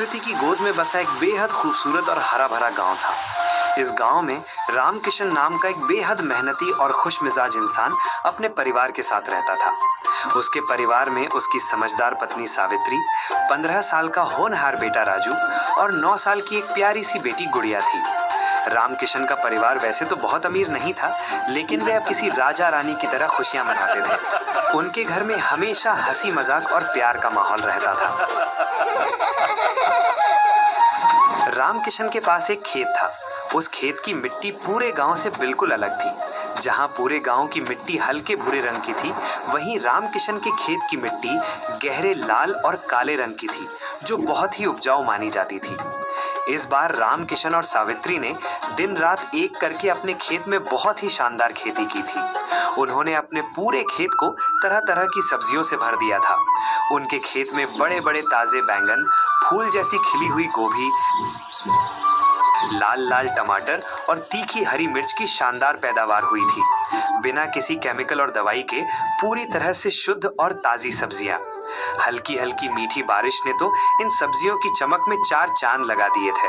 प्रकृति की गोद में बसा एक बेहद खूबसूरत और हरा भरा गांव था। इस गांव में रामकिशन नाम का एक बेहद मेहनती और खुश मिजाज इंसान अपने परिवार के साथ रहता था। उसके परिवार में उसकी समझदार पत्नी सावित्री, 15 साल का होनहार बेटा राजू और 9 साल की एक प्यारी सी बेटी गुड़िया थी। रामकिशन का परिवार वैसे तो बहुत अमीर नहीं था, लेकिन वे अब किसी राजा रानी की तरह खुशियां मनाते थे। उनके घर में हमेशा हंसी मजाक और प्यार का माहौल रहता था। रामकिशन के पास एक खेत था। उस खेत की मिट्टी पूरे गांव से बिल्कुल अलग थी। जहां पूरे गांव की मिट्टी हल्के भूरे रंग की थी, वहीं रामकिशन के खेत की मिट्टी गहरे लाल और काले रंग की थी, जो बहुत ही उपजाऊ मानी जाती थी। इस बार रामकिशन और सावित्री ने दिन रात एक करके अपने खेत में बहुत ही शानदार खेती की थी। उन्होंने अपने पूरे खेत को तरह तरह की सब्जियों से भर दिया था। उनके खेत में बड़े बड़े ताजे बैंगन, फूल जैसी खिली हुई गोभी, लाल लाल टमाटर और तीखी हरी मिर्च की शानदार पैदावार हुई थी। बिना किसी केमिकल और दवाई के पूरी तरह से शुद्ध और ताजी सब्जियां। हल्की हल्की मीठी बारिश ने तो इन सब्जियों की चमक में 4 चांद लगा दिए थे।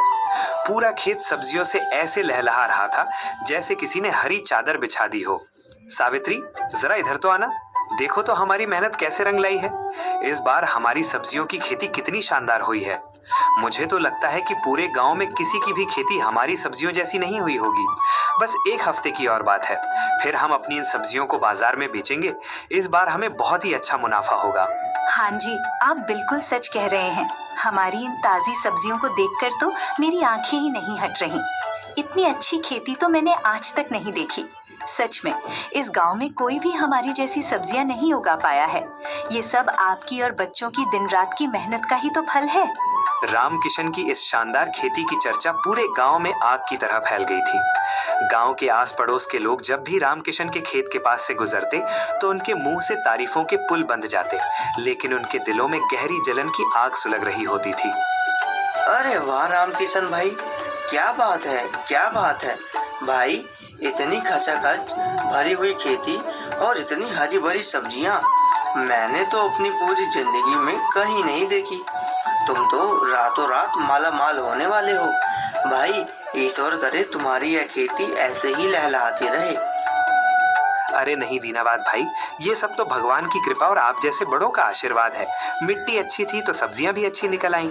पूरा खेत सब्जियों से ऐसे लहलहा रहा था जैसे किसी ने हरी चादर बिछा दी हो। सावित्री, जरा इधर तो आना, देखो तो हमारी मेहनत कैसे रंग लाई है। इस बार हमारी सब्जियों की खेती कितनी शानदार हुई है। मुझे तो लगता है कि पूरे गांव में किसी की भी खेती हमारी सब्जियों जैसी नहीं हुई होगी। बस एक हफ्ते की और बात है, फिर हम अपनी इन सब्जियों को बाजार में बेचेंगे। इस बार हमें बहुत ही अच्छा मुनाफा होगा। हाँ जी, आप बिल्कुल सच कह रहे हैं। हमारी इन ताजी सब्जियों को देखकर तो मेरी आंखें ही नहीं हट रही। इतनी अच्छी खेती तो मैंने आज तक नहीं देखी। सच में इस गांव में कोई भी हमारी जैसी सब्जियां नहीं उगा पाया है। ये सब आपकी और बच्चों की दिन रात की मेहनत का ही तो फल है। रामकिशन की इस शानदार खेती की चर्चा पूरे गांव में आग की तरह फैल गई थी। गांव के आस पड़ोस के लोग जब भी रामकिशन के खेत के पास से गुजरते तो उनके मुंह से तारीफों के पुल बंध जाते, लेकिन उनके दिलों में गहरी जलन की आग सुलग रही होती थी। अरे वाह रामकिशन भाई, क्या बात है, क्या बात है भाई। इतनी खचाखच भरी हुई खेती और इतनी हरी भरी सब्जियां मैंने तो अपनी पूरी जिंदगी में कहीं नहीं देखी। तुम तो रातों रात माला माल होने वाले हो भाई। ईश्वर करे तुम्हारी यह खेती ऐसे ही लहलहाती रहे। अरे नहीं दीनाबाद भाई, ये सब तो भगवान की कृपा और आप जैसे बड़ों का आशीर्वाद है। मिट्टी अच्छी थी तो सब्जियां भी अच्छी निकल आईं।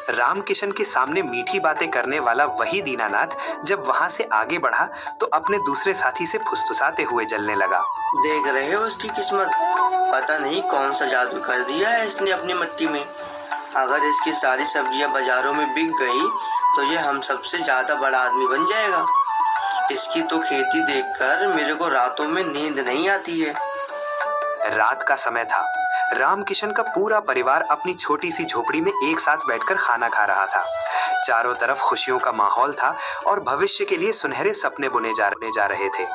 रामकिशन के सामने मीठी बातें करने वाला वही दीनानाथ जब वहां से आगे बढ़ा तो अपने दूसरे साथी से फुसफुसाते हुए जलने लगा। देख रहे हो उसकी किस्मत, पता नहीं कौन सा जादू कर दिया है इसने अपनी मिट्टी में। अगर इसकी सारी सब्जियां बाजारों में बिक गई तो ये हम सबसे ज्यादा बड़ा आदमी बन जाएगा। इसकी तो खेती देखकर मेरे को रातों में नींद नहीं आती है। रात का समय था। रामकिशन का पूरा परिवार अपनी छोटी सी झोपड़ी में एक साथ बैठकर खाना खा रहा था। चारों तरफ खुशियों का माहौल था और भविष्य के लिए सुनहरे सपने बुने जा रहे थे।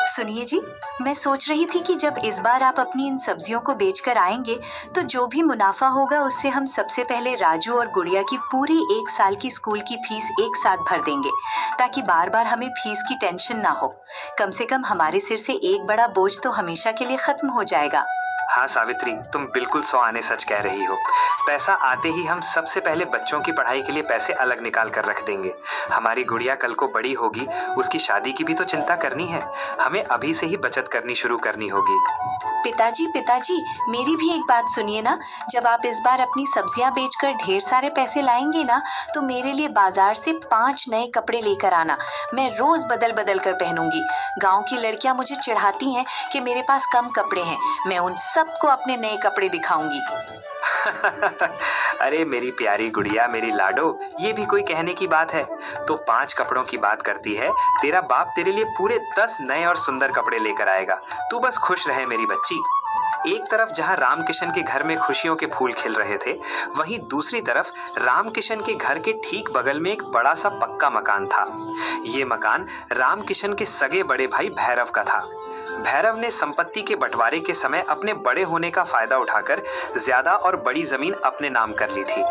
सुनिए जी, मैं सोच रही थी कि जब इस बार आप अपनी इन सब्जियों को बेचकर आएंगे तो जो भी मुनाफा होगा उससे हम सबसे पहले राजू और गुड़िया की पूरी 1 साल की स्कूल की फीस एक साथ भर देंगे, ताकि बार बार हमें फीस की टेंशन ना हो। कम से कम हमारे सिर से एक बड़ा बोझ तो हमेशा के लिए खत्म हो जाएगा। हाँ सावित्री, तुम बिल्कुल 100 आने सच कह रही हो। पैसा आते ही हम सबसे पहले बच्चों की पढ़ाई के लिए पैसे अलग निकाल कर रख देंगे। हमारी गुड़िया कल को बड़ी होगी, उसकी शादी की भी तो चिंता करनी है। हमें अभी से ही बचत करनी शुरू करनी होगी। पिताजी, मेरी भी एक बात सुनिए ना। जब आप इस बार अपनी सब्जियां बेचकर ढेर सारे पैसे लाएंगे ना, तो मेरे लिए बाजार से 5 नए कपड़े लेकर आना। मैं रोज बदल बदल कर पहनूंगी। गांव की लड़कियां मुझे चिढ़ाती हैं कि मेरे पास कम कपड़े हैं। मैं उन सबको अपने नए कपड़े दिखाऊंगी। अरे मेरी प्यारी गुड़िया, मेरी लाडो, ये भी कोई कहने की बात है। तो 5 कपड़ों की बात करती है। तेरा बाप तेरे लिए पूरे 10 नए और सुंदर कपड़े लेकर आएगा। तू बस खुश रहे मेरी बच्ची। एक तरफ जहां रामकिशन के घर में खुशियों के फूल खिल रहे थे, वहीं दूसरी तरफ रामकिशन के घर के ठीक बगल में एक बड़ा सा पक्का मकान था। ये मकान रामकिशन के सगे बड़े भाई भैरव का था। भैरव ने संपत्ति के बंटवारे के समय अपने बड़े होने का फायदा उठाकर ज्यादा और बड़ी जमीन अपने नाम कर ली थी।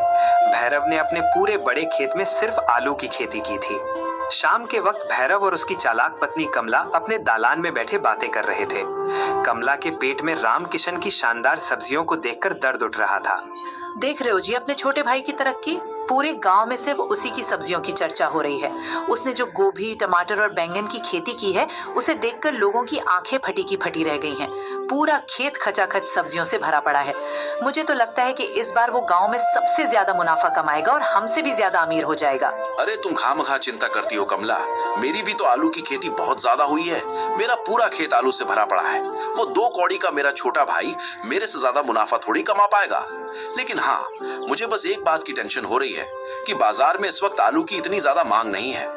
भैरव ने अपने पूरे बड़े खेत में सिर्फ आलू की खेती की थी। शाम के वक्त भैरव और उसकी चालाक पत्नी कमला अपने दालान में बैठे बातें कर रहे थे। कमला के पेट में रामकिशन की शानदार सब्जियों को देखकर दर्द उठ रहा था। देख रहे हो जी अपने छोटे भाई की तरक्की। पूरे गांव में सिर्फ उसी की सब्जियों की चर्चा हो रही है। उसने जो गोभी, टमाटर और बैंगन की खेती की है, उसे देखकर लोगों की आंखें फटी की फटी रह गई हैं। पूरा खेत खचाखच सब्जियों से भरा पड़ा है। मुझे तो लगता है कि इस बार वो गांव में सबसे ज्यादा मुनाफा कमाएगा और हमसे भी ज्यादा अमीर हो जाएगा। अरे तुम खामखा चिंता करती हो कमला। मेरी भी तो आलू की खेती बहुत ज्यादा हुई है। मेरा पूरा खेत आलू से भरा पड़ा है। वो 2 कौड़ी का मेरा छोटा भाई मेरे से ज्यादा मुनाफा थोड़ी कमा पाएगा। लेकिन हाँ, मुझे बस एक बात की टेंशन हो रही है कि बाजार में इस वक्त आलू की इतनी ज्यादा मांग नहीं है।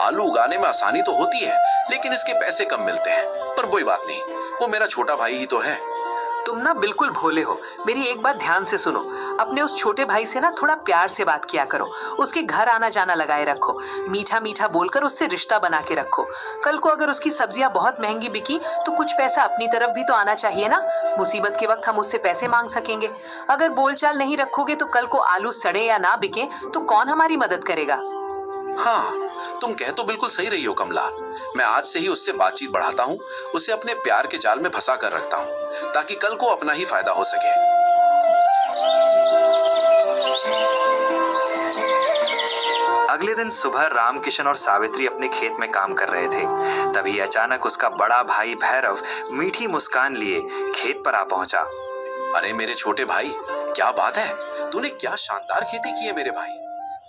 आलू उगाने में आसानी तो होती है, लेकिन इसके पैसे कम मिलते हैं। पर कोई बात नहीं, वो मेरा छोटा भाई ही तो है। तुम ना बिल्कुल भोले हो। मेरी एक बात ध्यान से सुनो। अपने उस छोटे भाई से ना थोड़ा प्यार से बात किया करो। उसके घर आना जाना लगाए रखो। मीठा मीठा बोलकर उससे रिश्ता बना के रखो। कल को अगर उसकी सब्जियां बहुत महंगी बिकी तो कुछ पैसा अपनी तरफ भी तो आना चाहिए ना। मुसीबत के वक्त हम उससे पैसे मांग सकेंगे। अगर बोलचाल नहीं रखोगे तो कल को आलू सड़े या ना बिके तो कौन हमारी मदद करेगा। हाँ, तुम कह तो बिल्कुल सही रही हो कमला। मैं आज से ही उससे बातचीत बढ़ाता हूँ, उसे अपने प्यार के जाल में फंसा कर रखता हूँ, ताकि कल को अपना ही फायदा हो सके। अगले दिन सुबह रामकिशन और सावित्री अपने खेत में काम कर रहे थे। तभी अचानक उसका बड़ा भाई भैरव मीठी मुस्कान लिए खेत पर आ पहुंचा। अरे मेरे छोटे भाई, क्या बात है, तूने क्या शानदार खेती की है मेरे भाई।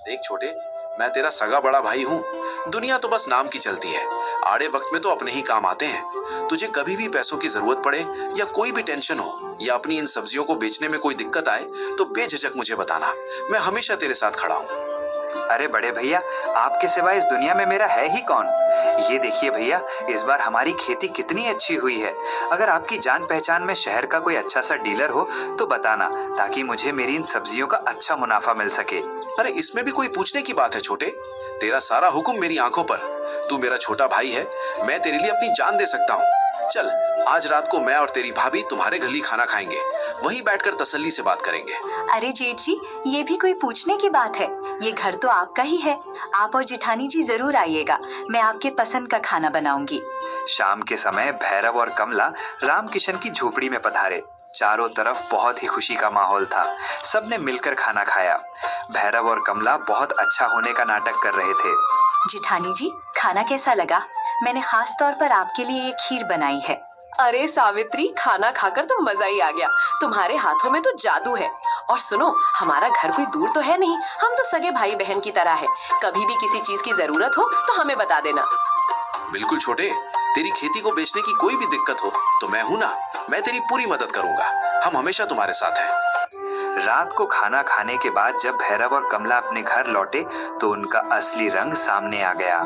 देख छोटे, मैं तेरा सगा बड़ा भाई हूँ। दुनिया तो बस नाम की चलती है, आड़े वक्त में तो अपने ही काम आते हैं। तुझे कभी भी पैसों की जरूरत पड़े या कोई भी टेंशन हो या अपनी इन सब्जियों को बेचने में कोई दिक्कत आए तो बेझिझक मुझे बताना। मैं हमेशा तेरे साथ खड़ा हूँ। अरे बड़े भैया, आपके सिवा इस दुनिया में मेरा है ही कौन। ये देखिए भैया, इस बार हमारी खेती कितनी अच्छी हुई है। अगर आपकी जान पहचान में शहर का कोई अच्छा सा डीलर हो तो बताना, ताकि मुझे मेरी इन सब्जियों का अच्छा मुनाफा मिल सके। अरे इसमें भी कोई पूछने की बात है छोटे। तेरा सारा हुक्म मेरी आंखों पर। तू मेरा छोटा भाई है, मैं तेरे लिए अपनी जान दे सकता हूँ। चल, आज रात को मैं और तेरी भाभी तुम्हारे घर ही खाना खाएंगे। वहीं बैठकर तसल्ली से बात करेंगे। अरे जेठ जी, ये भी कोई पूछने की बात है। ये घर तो आपका ही है। आप और जेठानी जी जरूर आइएगा। मैं आपके पसंद का खाना बनाऊंगी। शाम के समय भैरव और कमला रामकिशन की झोपड़ी में पधारे। चारों तरफ बहुत ही खुशी का माहौल था। सबने मिलकर खाना खाया। भैरव और कमला बहुत अच्छा होने का नाटक कर रहे थे। जेठानी जी, खाना कैसा लगा? मैंने खास तौर पर आपके लिए ये खीर बनाई है। अरे सावित्री, खाना खाकर तो मजा ही आ गया। तुम्हारे हाथों में तो जादू है। और सुनो, हमारा घर कोई दूर तो है नहीं, हम तो सगे भाई बहन की तरह है। कभी भी किसी चीज की जरूरत हो तो हमें बता देना। बिल्कुल छोटे, तेरी खेती को बेचने की कोई भी दिक्कत हो तो मैं हूं ना। मैं तेरी पूरी मदद करूंगा। हम हमेशा तुम्हारे साथ हैं। रात को खाना खाने के बाद जब भैरव और कमला अपने घर लौटे तो उनका असली रंग सामने आ गया।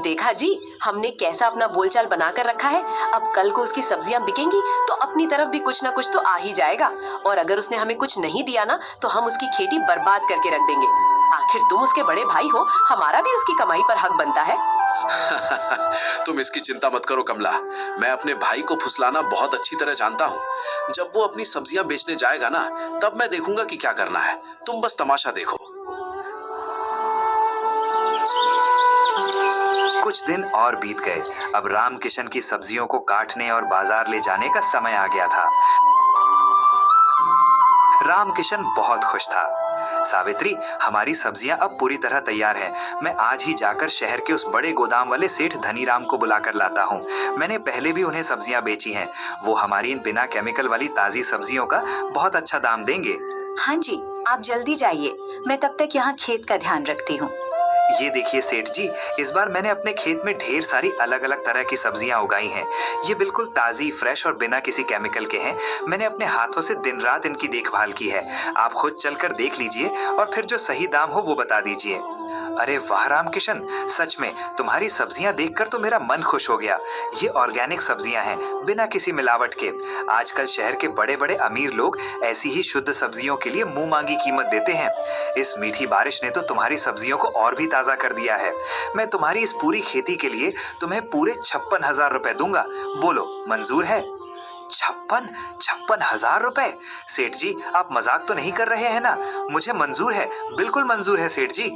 देखा जी, हमने कैसा अपना बोलचाल बना कर रखा है। अब कल को उसकी सब्जियां बिकेंगी तो अपनी तरफ भी कुछ ना कुछ तो आ ही जाएगा। और अगर उसने हमें कुछ नहीं दिया ना तो हम उसकी खेती बर्बाद करके रख देंगे। आखिर तुम उसके बड़े भाई हो, हमारा भी उसकी कमाई पर हक बनता है। तुम इसकी चिंता मत करो कमला। मैं अपने भाई को फुसलाना बहुत अच्छी तरह जानता हूँ। जब वो अपनी सब्जियां बेचने जाएगा ना, तब मैं देखूंगा कि क्या करना है। तुम बस तमाशा देखो। कुछ दिन और बीत गए। अब रामकिशन की सब्जियों को काटने और बाजार ले जाने का समय आ गया था। रामकिशन बहुत खुश था। सावित्री, हमारी सब्जियां अब पूरी तरह तैयार हैं। मैं आज ही जाकर शहर के उस बड़े गोदाम वाले सेठ धनीराम को बुलाकर लाता हूँ। मैंने पहले भी उन्हें सब्जियां बेची हैं। वो हमारी इन बिना केमिकल वाली ताज़ी सब्जियों का बहुत अच्छा दाम देंगे। हाँ जी, आप जल्दी जाइए। मैं तब तक यहाँ खेत का ध्यान रखती हूँ। ये देखिए सेठ जी, इस बार मैंने अपने खेत में ढेर सारी अलग अलग तरह की सब्जियां उगाई हैं। ये बिल्कुल ताज़ी, फ्रेश और बिना किसी केमिकल के हैं। मैंने अपने हाथों से दिन रात इनकी देखभाल की है। आप खुद चलकर देख लीजिए और फिर जो सही दाम हो वो बता दीजिए। अरे वाह रामकिशन, सच में तुम्हारी सब्जियां देखकर तो मेरा मन खुश हो गया। ये ऑर्गेनिक सब्जियां हैं, बिना किसी मिलावट के। आजकल शहर के बड़े बड़े अमीर लोग ऐसी ही शुद्ध सब्जियों के लिए मुंह मांगी कीमत देते हैं। इस मीठी बारिश ने तो तुम्हारी सब्जियों को और भी ताज़ा कर दिया है। मैं तुम्हारी इस पूरी खेती के लिए तुम्हें पूरे 56,000 रुपए दूंगा। बोलो, मंजूर है? 56,000 रुपए? सेठ जी, आप मजाक तो नहीं कर रहे हैं ना? मुझे मंजूर है, बिल्कुल मंजूर है सेठ जी।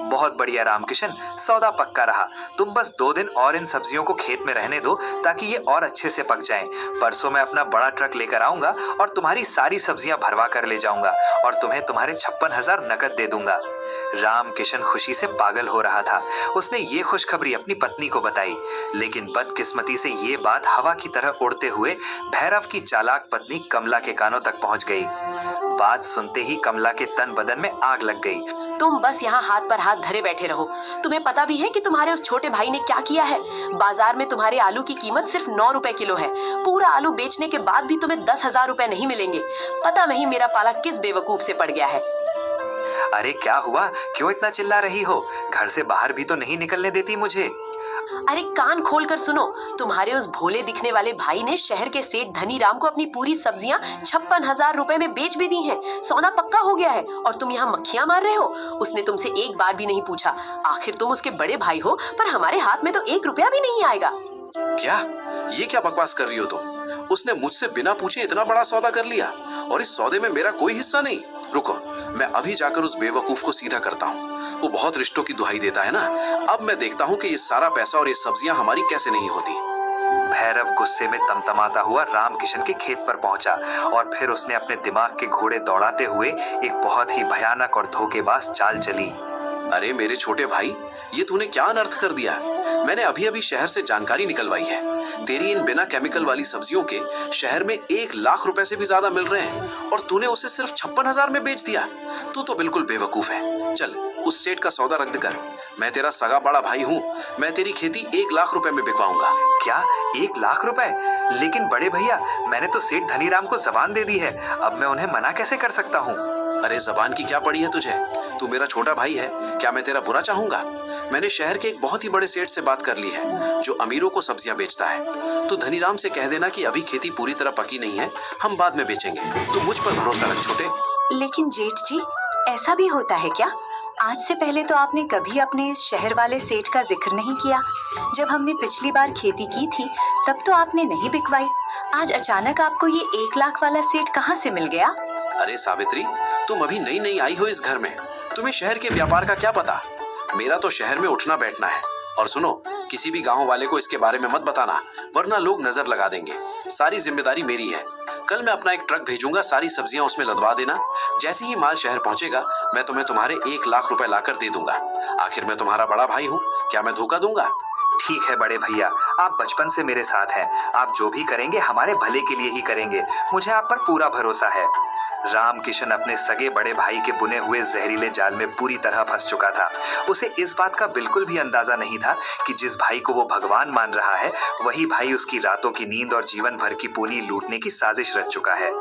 बहुत बढ़िया रामकिशन, सौदा पक्का रहा। तुम बस 2 दिन और इन सब्जियों को खेत में रहने दो ताकि ये और अच्छे से पक जाएं। परसों मैं अपना बड़ा ट्रक लेकर आऊंगा और तुम्हारी सारी सब्जियां भरवा कर ले जाऊंगा और तुम्हें तुम्हारे 56,000 नकद दे दूंगा। रामकिशन खुशी से पागल हो रहा था। उसने ये खुशखबरी अपनी पत्नी को बताई, लेकिन बदकिस्मती से ये बात हवा की तरह उड़ते हुए भैरव की चालाक पत्नी कमला के कानों तक पहुंच गई। बात सुनते ही कमला के तन बदन में आग लग गई। तुम बस यहाँ हाथ पर हाथ धरे बैठे रहो। तुम्हें पता भी है कि तुम्हारे उस छोटे भाई ने क्या किया है? बाजार में तुम्हारे आलू की कीमत सिर्फ 9 रुपए किलो है। पूरा आलू बेचने के बाद भी तुम्हें 10,000 रुपए नहीं मिलेंगे। पता नहीं मेरा पाला किस बेवकूफ से पड़ गया है। अरे क्या हुआ, क्यों इतना चिल्ला रही हो? घर से बाहर भी तो नहीं निकलने देती मुझे। अरे कान खोल कर सुनो, तुम्हारे उस भोले दिखने वाले भाई ने शहर के सेठ धनीराम को अपनी पूरी सब्जियां 56,000 रुपए में बेच भी दी हैं। सोना पक्का हो गया है और तुम यहाँ मक्खियां मार रहे हो। उसने तुमसे एक बार भी नहीं पूछा। आखिर तुम उसके बड़े भाई हो, पर हमारे हाथ में तो 1 रुपया भी नहीं आएगा। क्या ये क्या बकवास कर रही हो तुम? उसने मुझसे बिना पूछे इतना बड़ा सौदा कर लिया और इस सौदे में मेरा कोई हिस्सा नहीं। रुको, मैं अभी जाकर उस बेवकूफ को सीधा करता हूँ। वो बहुत रिश्तों की दुहाई देता है ना। अब मैं देखता हूँ कि ये सारा पैसा और ये सब्जियां हमारी कैसे नहीं होती। भैरव गुस्से में तमतमाता हुआ रामकिशन के खेत पर पहुंचा और फिर उसने अपने दिमाग के घोड़े दौड़ाते हुए एक बहुत ही भयानक और धोखेबाज चाल चली। अरे मेरे छोटे भाई, ये तूने क्या अनर्थ कर दिया? मैंने अभी अभी शहर से जानकारी निकलवाई है। तेरी इन बिना केमिकल वाली सब्जियों के शहर में 1 लाख रुपए से भी ज्यादा मिल रहे हैं और तूने उसे सिर्फ 56,000 में बेच दिया। तू तो बिल्कुल बेवकूफ है। चल उस सेठ का सौदा रद्द कर। मैं तेरा सगा बड़ा भाई हूँ। मैं तेरी खेती 1 लाख रुपए में बिकवाऊंगा। क्या 1 लाख रुपए? लेकिन बड़े भैया, मैंने तो सेठ धनीराम को जबान दे दी है। अब मैं उन्हें मना कैसे कर सकता हूँ? अरे जबान की क्या पड़ी है तुझे? तू मेरा छोटा भाई है, क्या मैं तेरा बुरा चाहूंगा? मैंने शहर के एक बहुत ही बड़े सेठ से बात कर ली है जो अमीरों को सब्जियां बेचता है। तू धनीराम से कह देना कि अभी खेती पूरी तरह पकी नहीं है, हम बाद में बेचेंगे। तू मुझ पर भरोसा रख छोटे। लेकिन जेठ जी, ऐसा भी होता है क्या? आज से पहले तो आपने कभी अपने इस शहर वाले सेठ का जिक्र नहीं किया। जब हमने पिछली बार खेती की थी तब तो आपने नहीं बिकवाई। आज अचानक आपको ये 1 लाख वाला सेठ कहाँ से मिल गया? अरे सावित्री, तुम अभी नई नई आई हो इस घर में, तुम्हें शहर के व्यापार का क्या पता? मेरा तो शहर में उठना बैठना है। और सुनो, किसी भी गांव वाले को इसके बारे में मत बताना, वरना लोग नजर लगा देंगे। सारी जिम्मेदारी मेरी है। कल मैं अपना एक ट्रक भेजूंगा, सारी सब्जियां उसमें लदवा देना। जैसे ही माल शहर पहुंचेगा मैं तुम्हें तुम्हारे 1 लाख रुपए लाकर दे दूंगा। आखिर मैं तुम्हारा बड़ा भाई हूँ, क्या मैं धोखा दूंगा? ठीक है बड़े भैया, आप बचपन से मेरे साथ हैं। आप जो भी करेंगे हमारे भले के लिए ही करेंगे। मुझे आप पर पूरा भरोसा है। रामकिशन अपने सगे बड़े भाई के बुने हुए जहरीले जाल में पूरी तरह फंस चुका था। उसे इस बात का बिल्कुल भी अंदाजा नहीं था कि जिस भाई को वो भगवान मान रहा है, वही भाई उसकी रातों की नींद और जीवन भर की पूंजी लूटने की साजिश रच चुका है।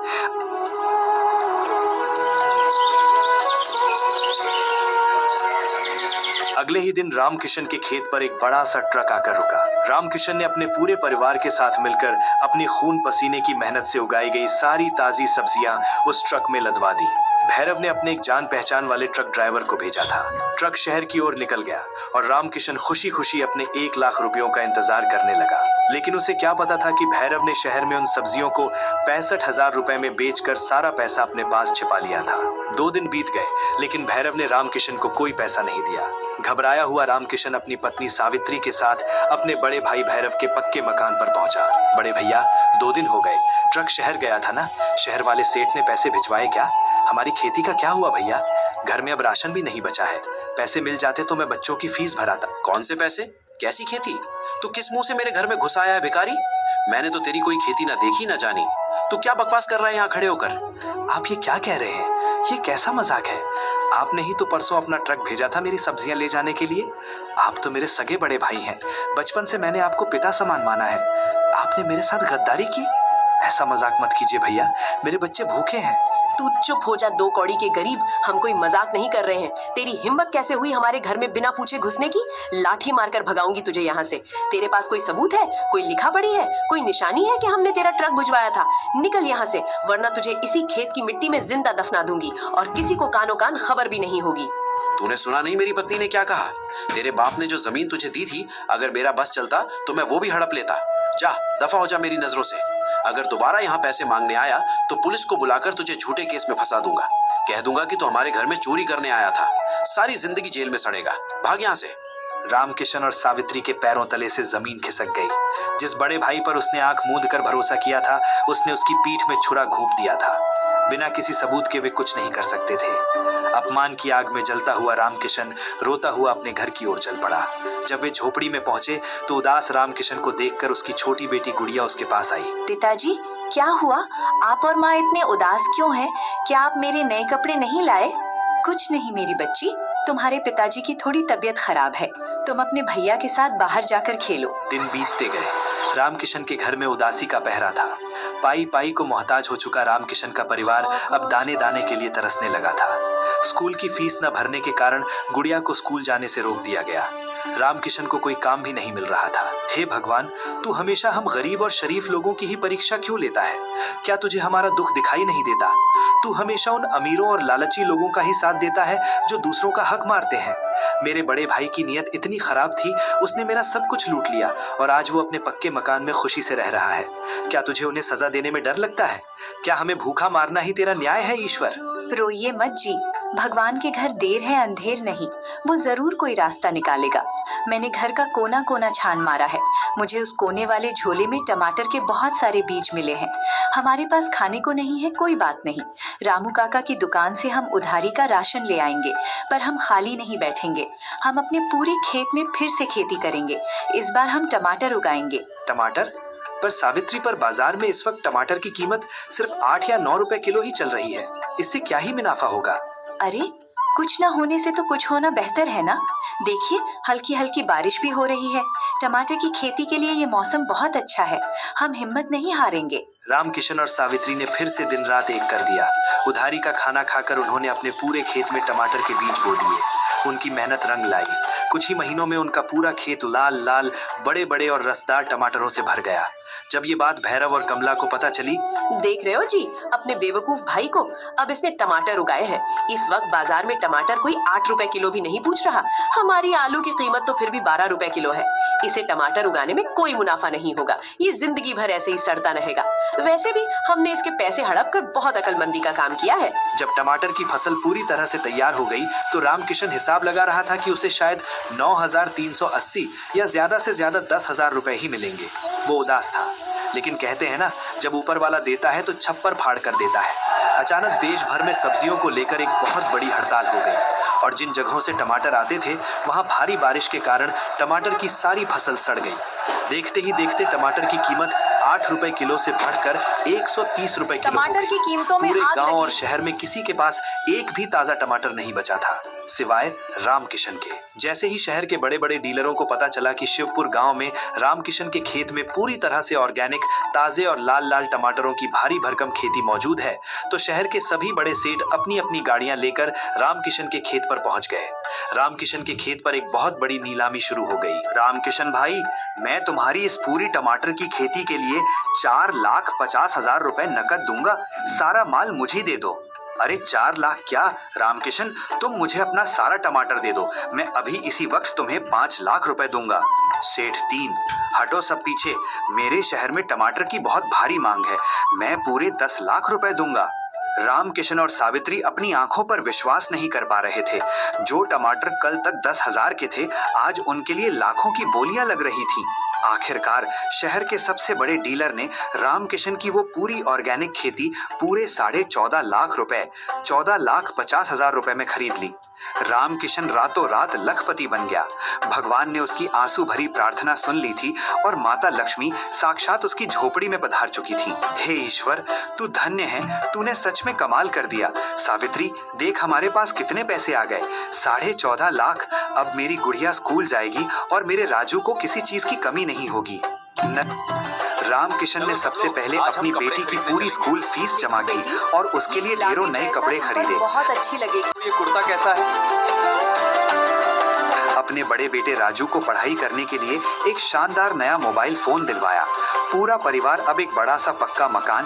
अगले ही दिन रामकिशन के खेत पर एक बड़ा सा ट्रक आकर रुका। रामकिशन ने अपने पूरे परिवार के साथ मिलकर अपनी खून पसीने की मेहनत से उगाई गई सारी ताजी सब्जियां उस ट्रक में लदवा दी। भैरव ने अपने एक जान पहचान वाले ट्रक ड्राइवर को भेजा था। ट्रक शहर की ओर निकल गया और रामकिशन खुशी खुशी अपने 1 लाख रुपयों का इंतजार करने लगा। लेकिन उसे क्या पता था कि भैरव ने शहर में उन सब्जियों को 65,000 रुपए में बेचकर सारा पैसा अपने पास छिपा लिया था। 2 दिन बीत गए, लेकिन भैरव ने रामकिशन को कोई पैसा नहीं दिया। घबराया हुआ रामकिशन अपनी पत्नी सावित्री के साथ अपने बड़े भाई भैरव के पक्के मकान पर पहुंचा। बड़े भैया, 2 दिन हो गए, ट्रक शहर गया था ना? शहर वाले सेठ ने पैसे भिजवाए क्या? हमारी खेती का क्या हुआ भैया? घर में अब राशन भी नहीं बचा है। पैसे मिल जाते तो मैं बच्चों की फीस भराता। कौन से पैसे? कैसी खेती? तू किस मुंह से मेरे घर में घुस आया है भिखारी? मैंने तो तेरी कोई खेती ना देखी ना जानी। तू क्या बकवास कर रहा है यहाँ खड़े होकर? आप ये क्या कह रहे हैं? ये कैसा मजाक है? आपने ही तो परसों अपना ट्रक भेजा था मेरी सब्जियां ले जाने के लिए। आप तो मेरे सगे बड़े भाई हैं। बचपन से मैंने आपको पिता समान माना है। आपने मेरे साथ गद्दारी की? ऐसा मजाक मत कीजिए भैया, मेरे बच्चे भूखे हैं। तू चुप हो जा, 2 कौड़ी के गरीब। हम कोई मजाक नहीं कर रहे हैं। तेरी हिम्मत कैसे हुई हमारे घर में बिना पूछे घुसने की? लाठी मारकर भगाऊंगी तुझे यहाँ से। तेरे पास कोई सबूत है? कोई लिखा पढ़ी है? कोई निशानी है कि हमने तेरा ट्रक भिजवाया था? निकल यहाँ से, वरना तुझे इसी खेत की मिट्टी में जिंदा दफना दूंगी और किसी को कानो कान खबर भी नहीं होगी। तूने सुना नहीं मेरी पत्नी ने क्या कहा? तेरे बाप ने जो जमीन तुझे दी थी, अगर मेरा बस चलता तो मैं वो भी हड़प लेता। जा, दफा हो जा मेरी नजरों से। अगर दोबारा यहाँ पैसे मांगने आया तो पुलिस को बुलाकर तुझे झूठे केस में फंसा दूंगा। कह दूंगा कि तू हमारे घर में चोरी करने आया था, सारी जिंदगी जेल में सड़ेगा, भाग यहाँ से। रामकिशन और सावित्री के पैरों तले से जमीन खिसक गई। जिस बड़े भाई पर उसने आंख मूंद कर भरोसा किया था, उसने उसकी पीठ में छुरा घोंप दिया था। बिना किसी सबूत के वे कुछ नहीं कर सकते थे। अपमान की आग में जलता हुआ रामकिशन रोता हुआ अपने घर की ओर चल पड़ा। जब वे झोपड़ी में पहुंचे तो उदास रामकिशन को देखकर उसकी छोटी बेटी गुड़िया उसके पास आई। पिताजी, क्या हुआ? आप और माँ इतने उदास क्यों हैं? क्या आप मेरे नए कपड़े नहीं लाए? कुछ नहीं मेरी बच्ची, तुम्हारे पिताजी की थोड़ी तबीयत खराब है। तुम अपने भैया के साथ बाहर जाकर खेलो। दिन बीतते गए। रामकिशन के घर में उदासी का पहरा था। पाई पाई को मोहताज हो चुका रामकिशन का परिवार अब दाने दाने के लिए तरसने लगा था। स्कूल की फीस न भरने के कारण गुड़िया को स्कूल जाने से रोक दिया गया। रामकिशन को कोई काम भी नहीं मिल रहा था। हे भगवान, तू हमेशा हम गरीब और शरीफ लोगों की ही परीक्षा क्यों लेता है? क्या तुझे हमारा दुख दिखाई नहीं देता? तू हमेशा उन अमीरों और लालची लोगों का ही साथ देता है जो दूसरों का हक मारते हैं। मेरे बड़े भाई की नीयत इतनी खराब थी, उसने मेरा सब कुछ लूट लिया और आज वो अपने पक्के मकान में खुशी से रह रहा है। क्या तुझे उन्हें सजा देने में डर लगता है? क्या हमें भूखा मारना ही तेरा न्याय है ईश्वर? रोइए मत जी, भगवान के घर देर है अंधेर नहीं, वो जरूर कोई रास्ता निकालेगा। मैंने घर का कोना कोना छान मारा है। मुझे उस कोने वाले झोले में टमाटर के बहुत सारे बीज मिले हैं। हमारे पास खाने को नहीं है, कोई बात नहीं। रामू काका की दुकान से हम उधारी का राशन ले आएंगे, पर हम खाली नहीं बैठेंगे। हम अपने पूरे खेत में फिर से खेती करेंगे। इस बार हम टमाटर उगाएंगे। टमाटर? पर सावित्री, पर बाजार में इस वक्त टमाटर की कीमत सिर्फ 8 या 9 रुपए किलो ही चल रही है। इससे क्या ही मुनाफा होगा? अरे, कुछ ना होने से तो कुछ होना बेहतर है ना। देखिए, हल्की हल्की बारिश भी हो रही है। टमाटर की खेती के लिए ये मौसम बहुत अच्छा है। हम हिम्मत नहीं हारेंगे। रामकिशन और सावित्री ने फिर से दिन रात एक कर दिया। उधारी का खाना खाकर उन्होंने अपने पूरे खेत में टमाटर के बीज बो दिए। उनकी मेहनत रंग लाई। कुछ ही महीनों में उनका पूरा खेत लाल लाल बड़े बड़े और रसदार टमाटरों से भर गया। जब ये बात भैरव और कमला को पता चली, देख रहे हो जी अपने बेवकूफ भाई को, अब इसने टमाटर उगाए हैं। इस वक्त बाजार में टमाटर कोई 8 रुपए किलो भी नहीं पूछ रहा। हमारी आलू की कीमत तो फिर भी 12 रुपए किलो है। इसे टमाटर उगाने में कोई मुनाफा नहीं होगा। ये जिंदगी भर ऐसे ही सड़ता रहेगा। वैसे भी हमने इसके पैसे हड़प कर बहुत अकलमंदी का काम किया है। जब टमाटर की फसल पूरी तरह से तैयार हो गई तो रामकिशन हिसाब लगा रहा था कि उसे शायद 9,380 या ज्यादा से ज्यादा 10,000 रुपए ही मिलेंगे। वो उदास था, लेकिन कहते हैं ना, जब ऊपर वाला देता है तो छप्पर फाड़ कर देता है। अचानक देश भर में सब्जियों को लेकर एक बहुत बड़ी हड़ताल हो गई और जिन जगहों से टमाटर आते थे वहां भारी बारिश के कारण टमाटर की सारी फसल सड़ गई। देखते ही देखते टमाटर की कीमत 8 रुपए किलो से बढ़कर 130 रुपए किलो। टमाटर की कीमतों में पूरे आग गांव लगी। और शहर में किसी के पास एक भी ताजा टमाटर नहीं बचा था, सिवाय रामकिशन के। जैसे ही शहर के बड़े बड़े डीलरों को पता चला कि शिवपुर गांव में रामकिशन के खेत में पूरी तरह से ऑर्गेनिक ताजे और लाल लाल टमाटरों की भारी भरकम खेती मौजूद है, तो शहर के सभी बड़े सेठ अपनी अपनी गाड़ियां लेकर रामकिशन के खेत पर पहुंच गए। रामकिशन के खेत पर एक बहुत बड़ी नीलामी शुरू हो गई। रामकिशन भाई, मैं तुम्हारी इस पूरी टमाटर की खेती के लिए 4,50,000 रुपए नकद दूंगा। सारा माल मुझे दे दो। अरे 4 लाख क्या रामकिशन, तुम मुझे अपना सारा टमाटर दे दो। मैं अभी इसी वक्त तुम्हें 5 लाख रुपए दूंगा। सेठ 3, हटो सब पीछे। मेरे शहर में टमाटर की बहुत भारी मांग है। मैं पूरे 10 लाख रुपए दूंगा। रामकिशन और सावित्री अपनी आंखों पर विश्वास नहीं कर पा रहे थे। जो टमाटर कल तक 10,000 के थे, आज उनके लिए लाखों की बोलियां लग रही थीं। आखिरकार शहर के सबसे बड़े डीलर ने रामकिशन की वो पूरी ऑर्गेनिक खेती पूरे 14.5 लाख रुपए 14,50,000 रुपए में खरीद ली। रामकिशन रातों रात लखपति बन गया। भगवान ने उसकी आंसू भरी प्रार्थना सुन ली थी और माता लक्ष्मी साक्षात उसकी झोपड़ी में पधार चुकी थी। हे ईश्वर, तू धन्य है, तूने सच में कमाल कर दिया। सावित्री, देख हमारे पास कितने पैसे आ गए, 14.5 लाख। अब मेरी गुड़िया स्कूल जाएगी और मेरे राजू को किसी चीज की कमी नहीं होगी। रामकिशन ने सबसे पहले अपनी बेटी की पूरी स्कूल फीस जमा की और उसके लिए ढेरों नए कपड़े खरीदे। बहुत अच्छी लगेगी। ये कुर्ता कैसा है? अपने बड़े बेटे राजू को पढ़ाई करने के लिए एक शानदार नया मोबाइल फोन दिलवाया। पूरा परिवार अब एक बड़ा सा पक्का मकान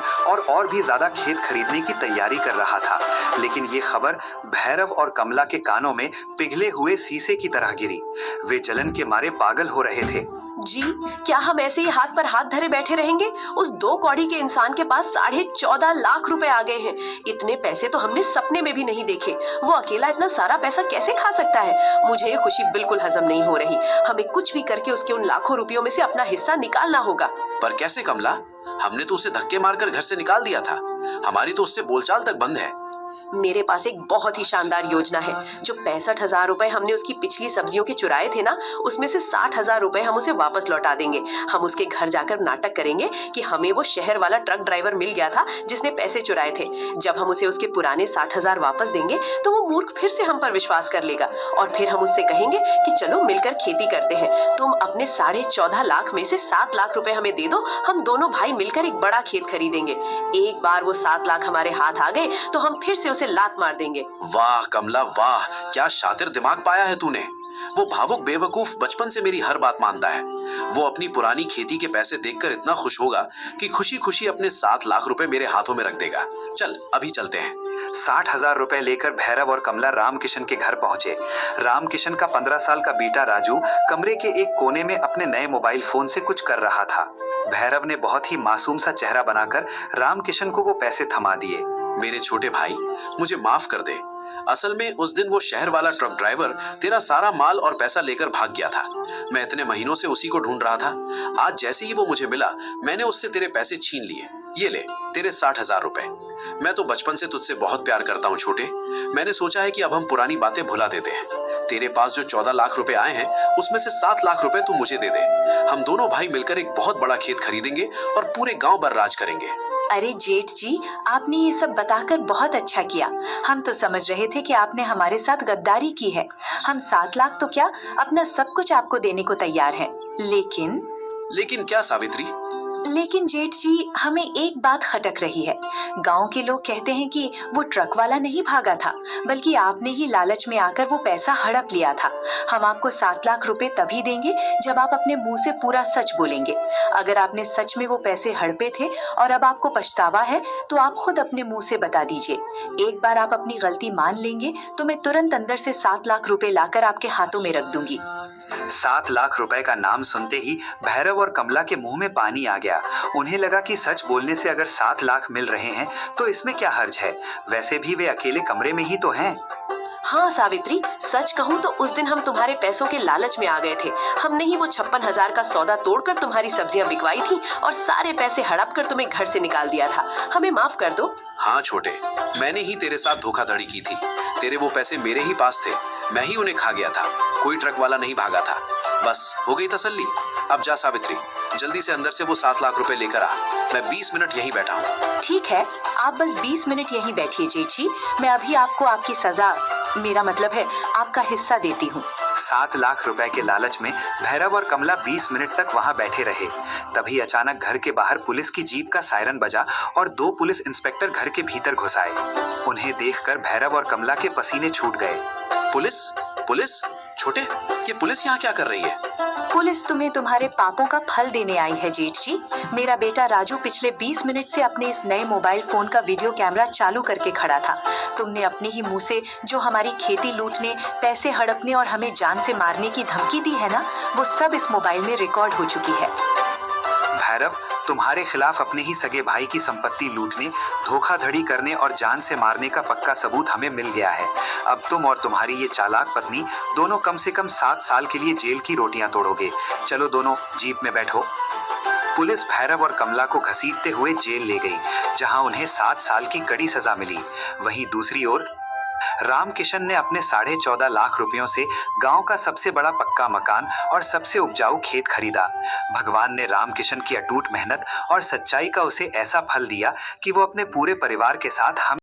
और भी ज्यादा खेत खरीदने की तैयारी कर रहा था। लेकिन ये खबर भैरव और कमला के कानों में पिघले हुए शीशे की तरह गिरी। वे जलन के मारे पागल हो रहे थे। जी, क्या हम ऐसे ही हाथ पर हाथ धरे बैठे रहेंगे? उस 2 कौड़ी के इंसान के पास 14.5 लाख रुपए आ गए हैं। इतने पैसे तो हमने सपने में भी नहीं देखे। वो अकेला इतना सारा पैसा कैसे खा सकता है? मुझे ये खुशी बिल्कुल हजम नहीं हो रही। हमें कुछ भी करके उसके उन लाखों रुपयों में से अपना हिस्सा निकालना होगा। पर कैसे कमला? हमने तो उसे धक्के मारकर घर से निकाल दिया था। हमारी तो उससे बोलचाल तक बंद है। मेरे पास एक बहुत ही शानदार योजना है। जो 65,000 रुपए हमने उसकी पिछली सब्जियों के चुराए थे ना, उसमें से 60,000 रुपए हम उसे वापस लौटा देंगे। हम उसके घर जाकर नाटक करेंगे कि हमें वो शहर वाला ट्रक ड्राइवर मिल गया था जिसने पैसे चुराए थे। जब हम उसे उसके पुराने 60,000 वापस देंगे तो वो मूर्ख फिर से हम पर विश्वास कर लेगा और फिर हम उससे कहेंगे कि चलो मिलकर खेती करते हैं। तुम अपने 14.5 लाख में से 7 लाख रुपए हमें दे दो, हम दोनों भाई मिलकर एक बड़ा खेत खरीदेंगे। एक बार वो 7 लाख हमारे हाथ आ गए तो हम फिर से उसे लात मार देंगे। वाह कमला वाह, क्या शातिर दिमाग पाया है तूने। वो भावुक बेवकूफ बचपन से मेरी हर बात मानता है। वो अपनी पुरानी खेती के पैसे देखकर इतना खुश होगा कि खुशी खुशी अपने 7 लाख रुपए मेरे हाथों में रख देगा। चल अभी चलते हैं। 60,000 रुपए लेकर भैरव और कमला रामकिशन के घर पहुंचे। रामकिशन का 15 साल का बेटा राजू कमरे के एक कोने में अपने नए मोबाइल फोन से कुछ कर रहा था। भैरव ने बहुत ही मासूम सा चेहरा बनाकर रामकिशन को वो पैसे थमा दिए। मेरे छोटे भाई, मुझे माफ कर दे। असल में उस दिन वो शहर वाला ट्रक ड्राइवर तेरा सारा माल और पैसा लेकर भाग गया था। मैं इतने महीनों से उसी को ढूंढ रहा था। आज जैसे ही वो मुझे मिला, मैंने उससे तेरे पैसे छीन लिए। ये ले तेरे 60,000 रुपए। मैं तो बचपन से तुझसे बहुत प्यार करता हूँ छोटे। मैंने सोचा है कि अब हम पुरानी बातें भुला देते हैं। तेरे पास जो 14 लाख रुपए आए हैं, उसमें से 7 लाख रुपए तू मुझे दे दे। हम दोनों भाई मिलकर एक बहुत बड़ा खेत खरीदेंगे और पूरे गांव पर राज करेंगे। अरे जेठ जी, आपने ये सब बताकर बहुत अच्छा किया। हम तो समझ रहे थे कि आपने हमारे साथ गद्दारी की है। हम 7 लाख तो क्या, अपना सब कुछ आपको देने को तैयार हैं। लेकिन क्या सावित्री? लेकिन जेठ जी, हमें एक बात खटक रही है। गांव के लोग कहते हैं कि वो ट्रक वाला नहीं भागा था, बल्कि आपने ही लालच में आकर वो पैसा हड़प लिया था। हम आपको 7 लाख रुपए तभी देंगे जब आप अपने मुंह से पूरा सच बोलेंगे। अगर आपने सच में वो पैसे हड़पे थे और अब आपको पछतावा है, तो आप खुद अपने मुंह से बता दीजिए। एक बार आप अपनी गलती मान लेंगे तो मैं तुरंत अंदर से 7 लाख रुपए लाकर आपके हाथों में रख दूंगी। 7 लाख रुपए का नाम सुनते ही भैरव और कमला के मुंह में पानी आ गया। उन्हें लगा कि सच बोलने से अगर 7 लाख मिल रहे हैं तो इसमें क्या हर्ज है। वैसे भी वे अकेले कमरे में ही तो हैं। हाँ सावित्री, सच कहूँ तो उस दिन हम तुम्हारे पैसों के लालच में आ गए थे। हमने ही वो 56,000 का सौदा तोड़कर तुम्हारी सब्जियां बिकवाई थी और सारे पैसे हड़प कर तुम्हें घर से निकाल दिया था। हमें माफ कर दो। हाँ छोटे, मैंने ही तेरे साथ धोखाधड़ी की थी। तेरे वो पैसे मेरे ही पास थे, मैं ही उन्हें खा गया था। कोई ट्रक वाला नहीं भागा था। बस हो गई तसल्ली। अब जा सावित्री, जल्दी से अंदर से वो 7 लाख रुपए लेकर आ। मैं 20 मिनट यहीं बैठा हूँ। ठीक है, आप बस 20 मिनट यहीं बैठिए जेठ जी। मैं अभी आपको आपकी सजा, मेरा मतलब है आपका हिस्सा देती हूँ। 7 लाख रुपए के लालच में भैरव और कमला 20 मिनट तक वहां बैठे रहे। तभी अचानक घर के बाहर पुलिस की जीप का सायरन बजा और 2 पुलिस इंस्पेक्टर घर के भीतर घुस आए। उन्हें देखकर भैरव और कमला के पसीने छूट गए। पुलिस? पुलिस? छोटे, ये पुलिस यहाँ क्या कर रही है? पुलिस तुम्हें तुम्हारे पापों का फल देने आई है जेठ जी। मेरा बेटा राजू पिछले 20 मिनट से अपने इस नए मोबाइल फोन का वीडियो कैमरा चालू करके खड़ा था। तुमने अपने ही मुंह से जो हमारी खेती लूटने, पैसे हड़पने और हमें जान से मारने की धमकी दी है ना, वो सब इस मोबाइल में रिकॉर्ड हो चुकी है। भैरव, तुम्हारे खिलाफ अपने ही सगे भाई की संपत्ति लूटने, धोखाधड़ी करने और जान से मारने का पक्का सबूत हमें मिल गया है। अब तुम और तुम्हारी ये चालाक पत्नी दोनों कम से कम 7 साल के लिए जेल की रोटियां तोड़ोगे। चलो दोनों जीप में बैठो। पुलिस भैरव और कमला को घसीटते हुए जेल ले गई, जहां उन्हें 7 साल की कड़ी सजा मिली। वहीं दूसरी ओर रामकिशन ने अपने 14.5 लाख रुपयों से गांव का सबसे बड़ा पक्का मकान और सबसे उपजाऊ खेत खरीदा। भगवान ने रामकिशन की अटूट मेहनत और सच्चाई का उसे ऐसा फल दिया कि वो अपने पूरे परिवार के साथ हम